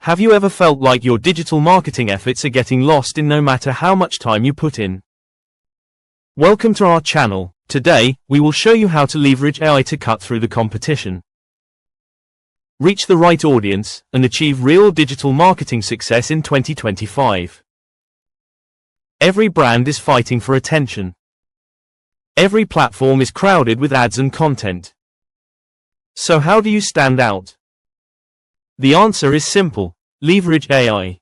Have you ever felt like your digital marketing efforts are getting lost in no matter how much time you put in? Welcome to our channel. Today, we will show you how to leverage AI to cut through the competition, reach the right audience, and achieve real digital marketing success in 2025. Every brand is fighting for attention. Every platform is crowded with ads and content. So how do you stand out? The answer is simple: leverage AI.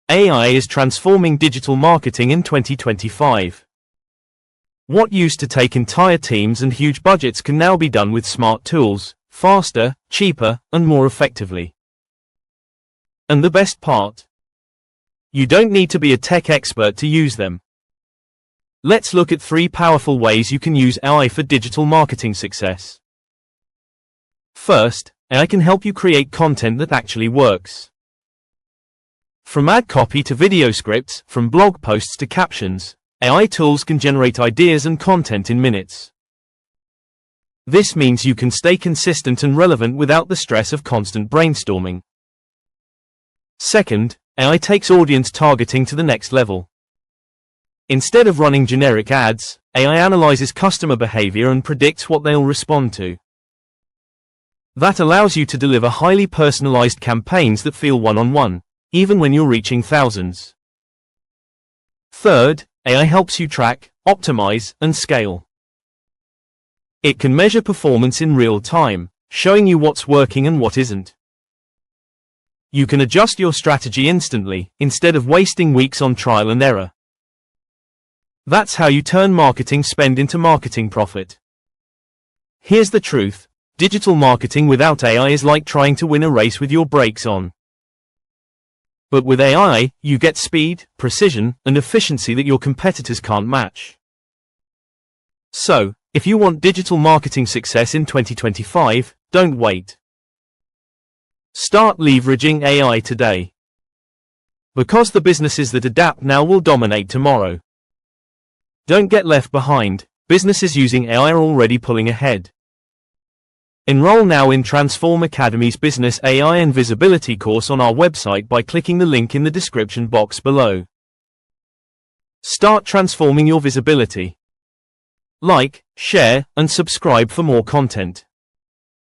AI is transforming digital marketing in 2025. What used to take entire teams and huge budgets can now be done with smart tools, faster, cheaper, and more effectively. And the best part? You don't need to be a tech expert to use them. Let's look at 3 powerful ways you can use AI for digital marketing success. First, AI can help you create content that actually works. From ad copy to video scripts, from blog posts to captions, AI tools can generate ideas and content in minutes. This means you can stay consistent and relevant without the stress of constant brainstorming. Second, AI takes audience targeting to the next level. Instead of running generic ads, AI analyzes customer behavior and predicts what they'll respond to. That allows you to deliver highly personalized campaigns that feel one-on-one, even when you're reaching thousands. Third, AI helps you track, optimize, and scale. It can measure performance in real time, showing you what's working and what isn't. You can adjust your strategy instantly, instead of wasting weeks on trial and error. That's how you turn marketing spend into marketing profit. Here's the truth: digital marketing without AI is like trying to win a race with your brakes on. But with AI, you get speed, precision, and efficiency that your competitors can't match. So, if you want digital marketing success in 2025, don't wait. Start leveraging AI today. Because the businesses that adapt now will dominate tomorrow. Don't get left behind. Businesses using AI are already pulling ahead. Enroll now in Transform Academy's Business AI and Visibility course on our website by clicking the link in the description box below. Start transforming your visibility. Like, share, and subscribe for more content.